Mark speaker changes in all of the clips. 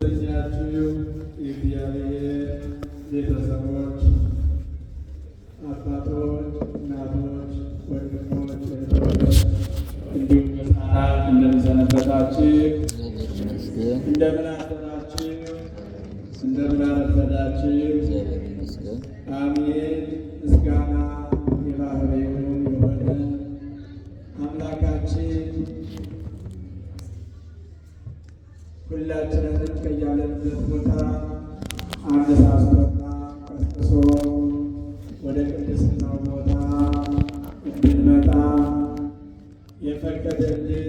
Speaker 1: ያችሁ የእግዚአብሔር ቤተሰቦች፣ አባቶች፣ እናቶች፣ ወንድሞች፣ እህቶች እንዲሁም ሕፃናት እንደምን ሰነበታችሁ? እንደምን አደራችሁ? እንደምን አረፈዳችሁ? አሜን። ምስጋና የባህሪው የሆነ አምላካችን ሁላችንንም ከያለንበት ቦታ አነሳስቶና ቀስቅሶ ወደ ቅድስናው ቦታ እንድንመጣ የፈቀደልን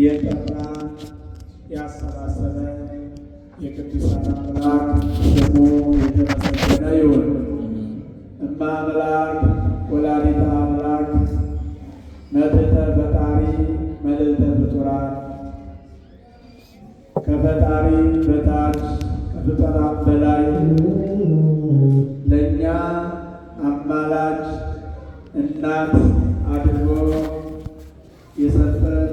Speaker 1: የጠራን ያሰባሰበን የቅዱሳን አምላክ ስሙ የተመሰገነ ይሁን። እማ አምላክ ወላዲተ አምላክ መትሕተ ፈጣሪ መልዕልተ ፍጡራን ከፈጣሪ በታች ከፍጡራን በላይ ለእኛ አማላጅ እናት አድርጎ የሰጠን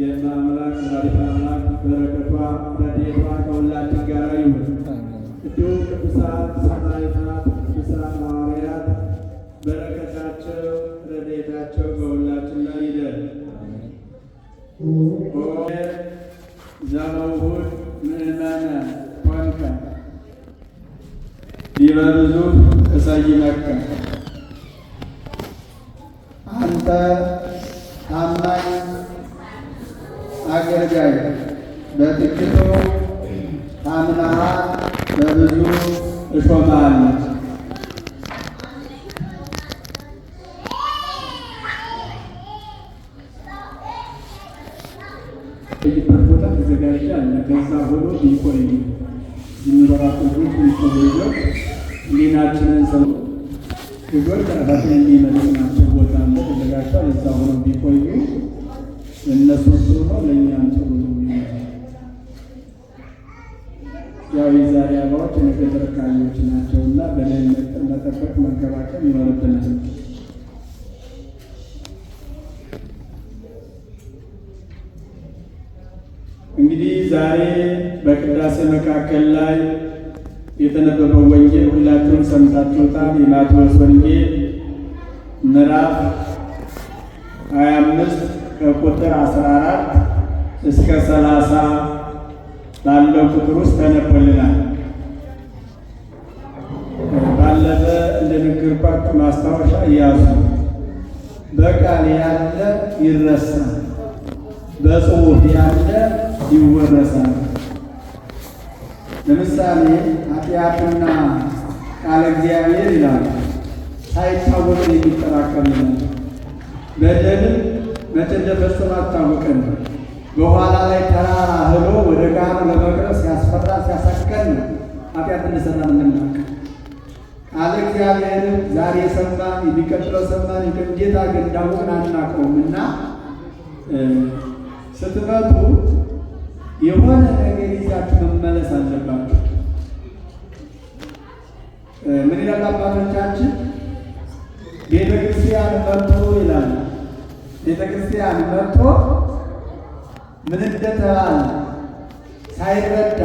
Speaker 1: የአምላክ ወላዲተ አምላክ በረከቷ ረድኤቷ ከሁላችን ጋር ይሁን። እንዲሁም ቅዱሳን ሰማዕታት፣ ቅዱሳን ሐዋርያት በረከታቸው ረድኤታቸው በሁላችን ላይ ይደር። ዘመውሁድ ምእመነ ኮንከ ዲበ ብዙ እሰይመከ። አንተ ታማኝ አገልጋይ በጥቂቱ ታምነሃል፣ በብዙ እሾምሃለሁ። ይበት ቦታ ተዘጋጀ አለ። ከዛ ሆኖ ቢቆይ የሚበራቱ ቢቆዩ ሊናችንን ሰው ልጆች ራሳችን የሚመልስናቸው ቦታ አለ ተዘጋጅቷል። እዛ ሆኖ ቢቆዩ እነሱ ጥሩ ነው፣ ለእኛም ጥሩ ነው። ያው የዛሬ አበባዎች የነገ ተረካቢዎች ናቸውና በደህንነት መጠበቅ መንከባከብ ይኖርብናል። እንግዲህ ዛሬ በቅዳሴ መካከል ላይ የተነበበው ወንጌል ሁላችሁም ሰምታችሁታል። የማቴዎስ ወንጌል ምዕራፍ 25 ከቁጥር 14 እስከ 30 ባለው ቁጥር ውስጥ ተነቦልናል። ባለፈ እንደነገርኳችሁ ማስታወሻ ያዙ። በቃል ያለ ይረሳል፣ በጽሑፍ ያለ ይወረሳል። ለምሳሌ ኃጢአትና ቃለ እግዚአብሔር ይላል ሳይታወቅ የሚጠራቀም ይላል። በደልም መቼ እንደፈጸመ አታወቀን። በኋላ ላይ ተራራ ህሎ ወደ ጋር ለመቅረብ ሲያስፈራ ሲያሳከን ኃጢአት እንደሰራን የምናውቅ። ቃለ እግዚአብሔርም ዛሬ ሰማን የሚቀጥለው ሰማን እንዴት አድርገን እንዳወቅን አናውቀውም እና ስትመጡ የሆነ ነገር ይዛችሁ መመለስ አለባችሁ። ምን ይላል አባቶቻችን? ቤተ ክርስቲያን መጥቶ ይላል። ቤተ ክርስቲያን መጥቶ ምን እንደተባለ ሳይረዳ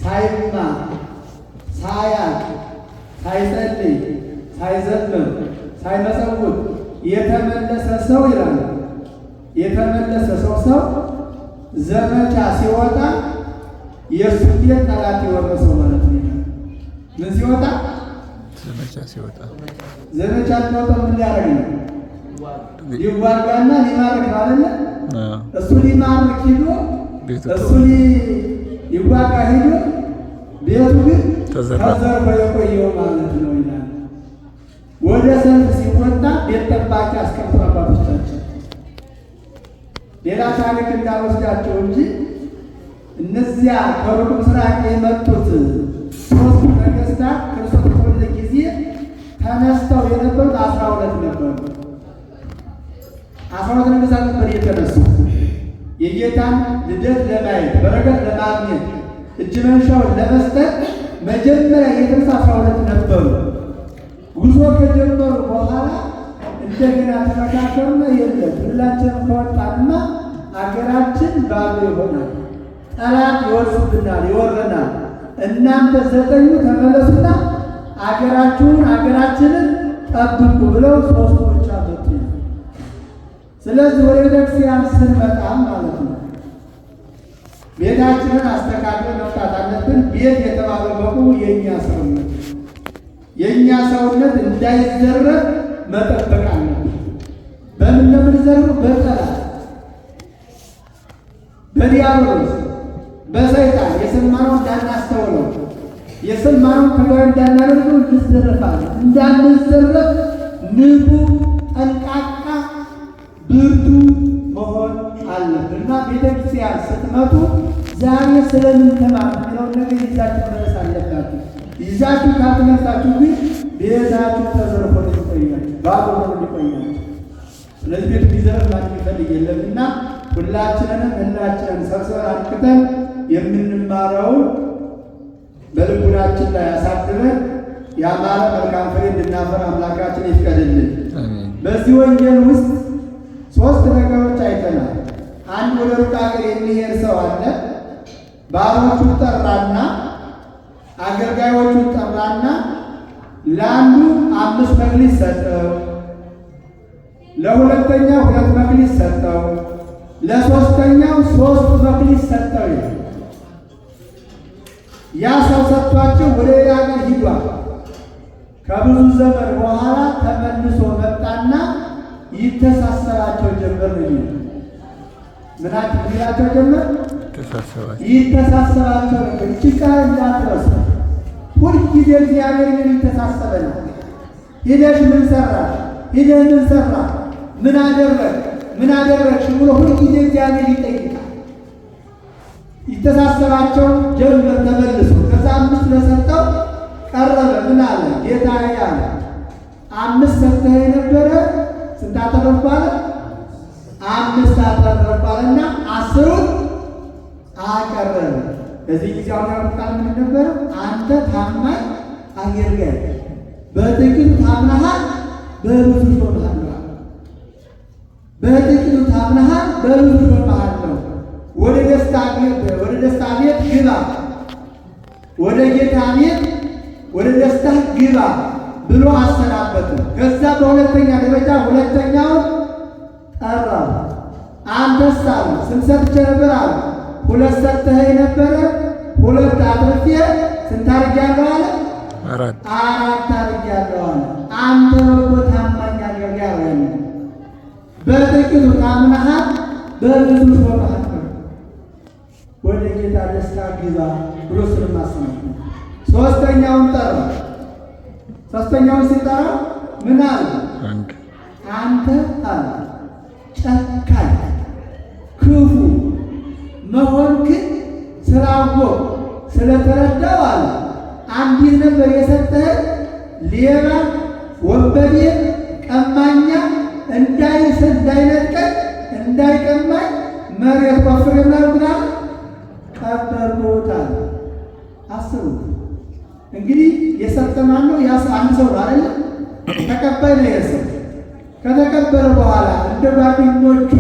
Speaker 1: ሳይማር ሳያቅ ሳይጸልይ ሳይዘምር ሳይመጸውት የተመለሰ ሰው ይላል። የተመለሰ ሰው ዘመቻ ሲወጣ የእሱ ቤት ጠላት የወረሰው ማለት ነው። ምን ሲወጣ? ዘመቻ ሲወጣ ምን ሊያደርግ ነው? ሊዋጋና ሊማርክ ነው አይደለ? እሱ ሊማርክ ሂዶ እሱ ሊዋጋ ሂዶ ቤቱ ግን ተዘርፎ የቆየው ማለት ነው ይላል። ወደ ሰልፍ ሲወጣ ቤት ጠባቂ አስቀምጦ አባቶቻችን ሌላ ታሪክ እንዳወስዳቸው እንጂ እነዚያ ከሩቅ ምስራቅ የመጡት ሶስቱ ነገስታት ክርስቶስ በተወለደ ጊዜ ተነስተው የነበሩት 12 ነበሩ። 12 ነገስታት ነበር የተነሱት የጌታን ልደት ለማየት በረከት ለማግኘት እጅ መንሻውን ለመስጠት መጀመሪያ የተነሱ 12 ነበሩ። ጉዞ ከጀመሩ በኋላ እንደገና ተመካከሩና የለም ሁላችንም ከወጣንማ አገራችን ባዶ ይሆናል፣ ጠላት ይወርስብናል፣ ይወረናል። እናንተ ዘጠኙ ተመለሱና አገራችንን ጠብቁ ብለው ሦስቱ ብቻ መጡ። ስለዚህ ወደ ቤተክርስቲያን ስንመጣ ማለት ነው ቤታችንን አስተካክለን መፍታት አለብን። ቤት የተባለው በቁሙ የእኛ ሰውነት እንዳይዘረፍ መጠበቅ አለብን። በምን ነው የምንዘረው? በጠላት በዲያብሎስ በሰይጣን የሰማነውን እንዳናስተውለው የሰማነውን ተግባር እንዳናደርገው እንዘረፋለን። እንዳንዘረፍ ንቁ፣ ጠንቃቃ፣ ብርቱ መሆን አለብን እና ቤተክርስቲያን ስትመጡ ዛሬ ስለምን ተማር የሚለውን ነገር ይዛችሁ መመለስ አለባችሁ። ይዛችሁ ካልተመለሳችሁ ግን ቤታችሁ ተዘርፎ ይቆያችሁ፣ ባዶ ሆኖ ይቆያችሁ። ስለዚህ ቤት ቢዘረፍ ማንም ይፈልግ የለምና ሁላችንን ሰብስበን አንቅተን የምንማረውን በልቡናችን ላይ አሳድረን ያማረ መልካም ፍሬ እንድናፈራ አምላካችን ይፍቀድልን። በዚህ ወንጌል ውስጥ ሶስት ነገሮች አይተናል። አንድ ወደ ሩቅ አገር የሚሄድ ሰው አለ። ባሮቹን ጠራና አገልጋዮቹን ጠራና ለአንዱ 5 መክሊት ሰጠው፣ ለሁለተኛው 2 መክሊት ሰጠው፣ ለሶስተኛው 3 መክሊት ሰጠው። ያ ሰው ሰጥቷቸው ወደ ሌላ ሀገር ሂዷል። ከብዙ ዘመን በኋላ ተመልሶ መጣና ይተሳሰባቸው ጀመር ነው። ምናችሁ ይላቸው ጀመር ይተሳሰባቸው ነው። እቺ ቃል እንዳትረሱ። ሁልጊዜ እግዚአብሔር ምን ይተሳሰበናል። ሄደሽ ምን ሰራ፣ ሄደህ ምን ሰራ፣ ምን አደረግሽ ብሎ ሁልጊዜ እግዚአብሔር ይጠይቃል። ይተሳሰባቸው ጀመር ተመልሶ። ከዛ 5 ለሰጠው ቀረበ። ምን አለ? ጌታዬ አለ 5 ሰጥተህ ነበረ ስንት አተረፍኩ አለ? 5 አተረፍኩ አለና 10ን አቀረበ። በዚህ ጊዜ አሁን ቃል ምን ነበረ? አንተ ታማኝ አገልጋይ በጥቂቱ ታምነሃል፣ በብዙ ሾምሃለሁ። በጥቂቱ ታምነሃል፣ በብዙ ሾምሃለሁ። ወደ ደስታ ቤት ግባ፣ ወደ ጌታ ቤት ወደ ደስታ ግባ ብሎ አሰናበቱ። ከዛ በሁለተኛ ደረጃ ሁለተኛውን ጠራው። አንተስ አለ ስንት ሰጥቼ ነበር አለ? 2 ሰጥተኸኝ ነበረ፣ 2 አትርፌ ስንት አድርጌያለሁ አለ? 4 አድርጌያለሁ አለ። አንተ በጎ ታማኝ አገልጋይ አለ። በጥቂቱ ታምነሃል፣ በብዙ ሾምሃለሁ። ወደ ጌታ ደስታ ግባ ብሎ ስለማሰናበቱ ሶስተኛውን ጠራ። ሶስተኛውን ሲጠራ ምን አለ? አንተ አለ ጨካኝ ክፉ መሆንክን ስላወቅሁ ስለተረዳሁ አለ አንዲት ነበር የሰጠኸኝ፣ ሌባ ወንበዴ ቀማኛ እንዳይነጥቀኝ እንዳይቀማኝ መሬት ቆፍሬ ምናልኩናል ቀበርኩት አለ። አስቡት እንግዲህ የሰጠ ማን ነው? አንድ ሰው ነው አይደል? ተቀባይ ነው የሰው። ከተቀበለ በኋላ እንደ ጓደኞቹ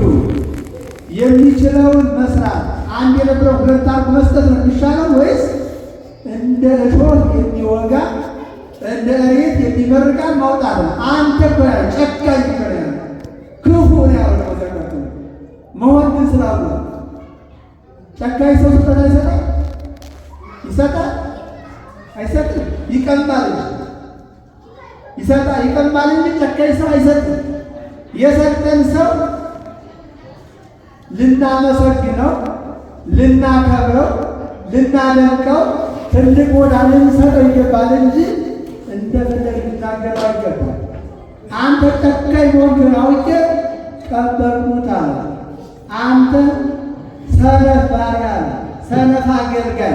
Speaker 1: የሚችለውን መስራት አንድ የነበረው 2 አድርጎ መስጠት ነው የሚሻለው ወይስ እንደ እሾህ የሚወጋ እንደ እሬት የሚመርቃን ማውጣት ነው? አንተ እኮ ጨካኝ ነው ክፉ ነው ያለው ተቀበለ መሆን ግን ስላሉ ጨካኝ ሰው ስጠና ይሰጣል አይሰጥም? ይቀማል ይሰጣል ይቀማል እንጂ ጨካኝ ሰው አይሰጥም። የሰጠን ሰው ልናመሰግነው፣ ልናከብረው፣ ልናደንቀው ትልቅ ቦታ ልንሰጠው ይገባል እንጂ እንደፈለግ ልናገረው አይገባል። አንተ ጨካኝ መሆንክን አውቄ ቀበርኩት አለ። አንተ ሰነፍ ባሪያ አለ፣ ሰነፍ አገልጋይ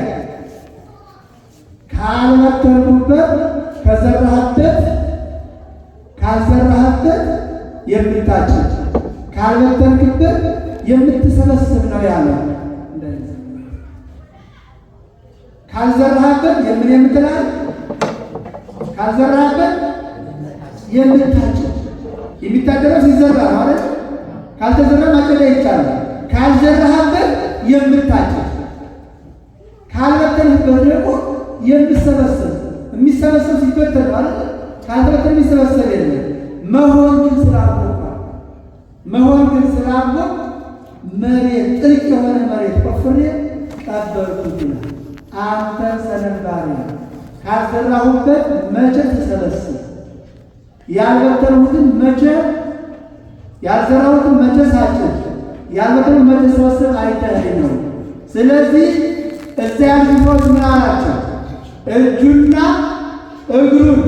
Speaker 1: ካልመተርኩበት ካልዘራህበት የምታጭድ ካልበተንክበት የምትሰበስብ ነው ያለ። ካልዘራህበት የምትላል ካልዘራህበት የምታጭድ የሚታደረው ሲዘራ ማለት ካልተዘራ ማጨድ ይቻላል። ካልዘራህበት የምታጭድ
Speaker 2: ካልበተንህበት ደግሞ የሚሰበሰብ ሲበተን ማለት ካልበተን የሚሰበሰብ የለም። መሆን ግን ስላወቅ መሬት ጥልቅ የሆነ መሬት ቆፍሬ ቀበርኩት ይላል። አንተ ሰነፍ ባሪያ ካልዘራሁበት መቼ ትሰበስብ? ያልበተንሁትን መቼ ያልዘራሁትን መቼ ሳጭድ ያልበተንሁትን መቼ ሰበስብ አይተኸኝ ነው። ስለዚህ እዚያ ልጆች ምን አላቸው? እጁና እግሩን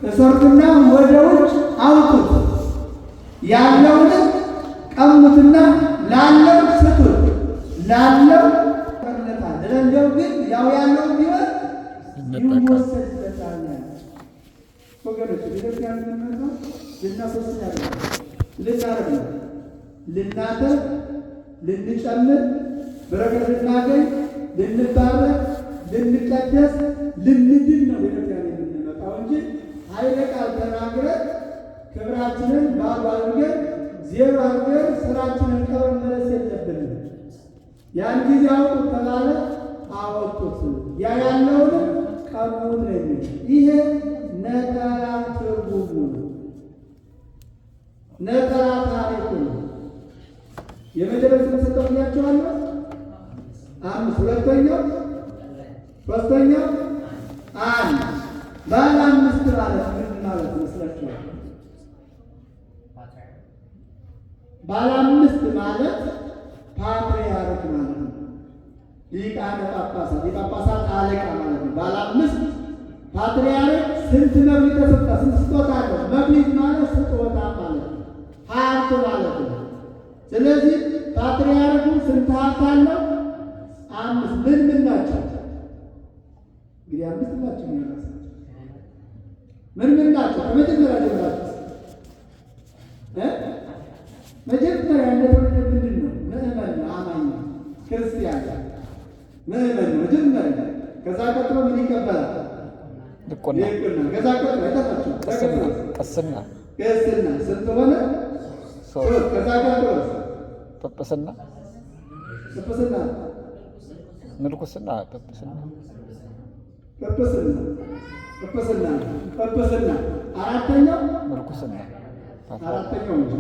Speaker 2: እሰርቱና ወደ ውጭ አውጡት፣ ያለውንም ቀሙትና ላለው ስጡት፣ ላለው ቀርለታል፣ ለሌለው ግን ያው ያለው ቢሆን ይወሰድበታል። ወገኖች ቤተክርስቲያን የምንመጣው ልናሶስት ያደርጋል፣ ልናረግ ነው፣ ልናተር፣ ልንጨምር፣ በረከት ልናገኝ፣ ልንባረክ፣ ልንቀደስ፣ ልንድን ነው ቤተክርስቲያን የምንመጣው እንጂ ኃይለ ቃል ተናግረን ክብራችንን ባዶ አድርገን ዜሮ አድርገን ስራችንን ቀብረን መለስ የለብንም። ያን ጊዜ አውጡት ተባለ፣ አወጡት። ያ ያለውን ቀሙት ነው የሚል። ይሄ ነጠላ ትርጉሙ ነው፣ ነጠላ ታሪኩ ነው። የመጀመሪያ ስለሰጠው ብያቸዋለሁ። 5 ሁለተኛው ሶስተኛው 1 ባለ 5 ማለት ምን ማለት ይመስላችኋል? ባለ 5 ማለት ፓትርያርክ ማለት ነው። ሊቃነ ጳጳሳት የጳጳሳት አለቃ ማለት ነው። ባለ 5 ፓትርያርክ ስንት መክሊት ተሰጠ? ስንት ስጦታ አለው? መክሊት ማለት ስጦታ ማለት ነው፣ ሀብት ማለት ነው። ስለዚህ ፓትርያርኩ ስንት ሀብት አለው? 5 ምን ናቸው? እንግዲህ 5 ናቸው የሚያነሳቸው ምን ናቸው? ከመጀመሪያ ጀምራችሁ መጀመሪያ እንደተወለደ ምንድን ነው? ምእመን ነው፣ አማኝ ነው፣ ክርስቲያን ምእመን ነው መጀመሪያ። ከዛ ቀጥሎ ምን ይቀበላል? ድቁና። ከዛ ቀጥሎ አይተናቸው ቅስና ስንት ሆነ? 3። ከዛ ቀጥሎ ጵጵስና፣ ምንኩስና፣ ጵጵስና፣ አራተኛው ምንኩስና፣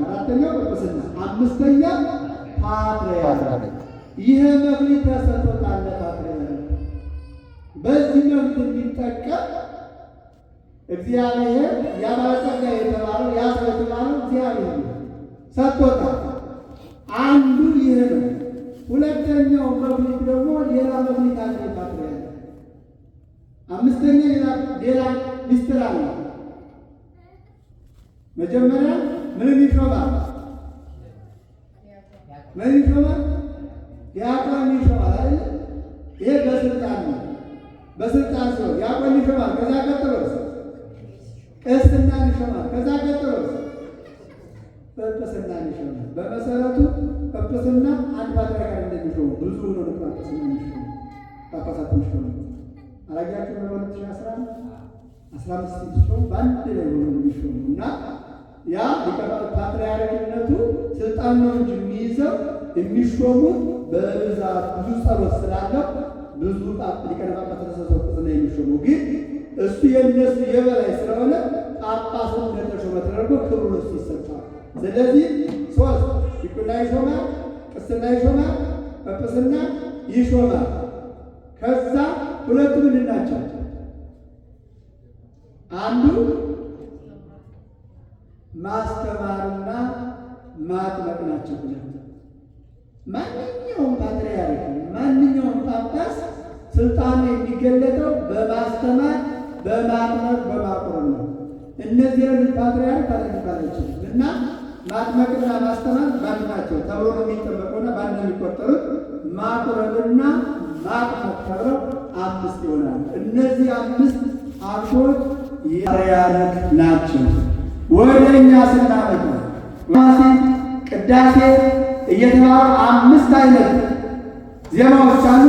Speaker 2: አራተኛው ጵጵስና፣ 5ኛ ፓትርያርክ። ይህ መክሊት ተሰጥቶታል ፓትርያርክ። በዚህ መክሊት የሚጠቀም እግዚአብሔር ያባጸጋ የተባለው ያሰው የተባለው እግዚአብሔር ሰጥቶታል። አንዱ ይህ ነው። ሁለተኛው መክሊት ደግሞ ሌላ መክሊት አለ ፓትርያርክ። 5ኛ ሌላ ሚስጥር አለ። መጀመሪያ ምን ይሾማል? ዲያቆን ይሾማል አይደል? ይሄ በስልጣን ነው። በስልጣን ሰው ዲያቆን ይሾማል። ከዛ ቀጥሎ ቅስና ይሾማል። ከዛ ቀጥሎ ጵጵስና ይሾማል። በመሰረቱ ጵጵስና አንድ ፓትርያርክ እንደሚሾሙ ብዙ ነው። ጵጵስና ይሾማል፣ ጳጳሳት ይሾማል። አላያችሁ ነው 2015 ሲሾም በአንድ ላይ ሆኖ የሚሾሙ እና ያ ፓትርያርክነቱ ስልጣን ነው እንጂ የሚይዘው የሚሾሙት በብዛት ብዙ ጸሎት ስላለው ብዙ ሊቃነ ጳጳሳት ተሰብስበው ነው የሚሾሙ። ግን እሱ የነሱ የበላይ ስለሆነ ጳጳሱ እንደተሾመ ተደርጎ ክብሩ እሱ ይሰጣል። ስለዚህ 3 ዲቁና ይሾማል፣ ቅስና ይሾማል፣ ጵጵስና ይሾማል። ከዛ ሁለቱ ምንድን ናቸው? አንዱ ማስተማርና ማጥመቅ ናቸው። ማንኛውም ፓትርያርክ ማንኛውም ጳጳስ ስልጣኑ የሚገለጠው በማስተማር በማጥመቅ በማቁረብ ነው። እነዚህ ያሉት ፓትርያርክ ታሪካለች እና ማጥመቅና ማስተማር ባንድ ናቸው ተብሎ ነው የሚጠበቀውና ባንድ ነው የሚቆጠሩት። ማቁረብና ማጥመቅ ተብለው 5 ይሆናል። እነዚህ 5 ሀብቶች ፓትርያርክ ናቸው። ወደኛ ስናመጣ ቅዳሴ እየተባሉ 5 አይነት ዜማዎች አሉ።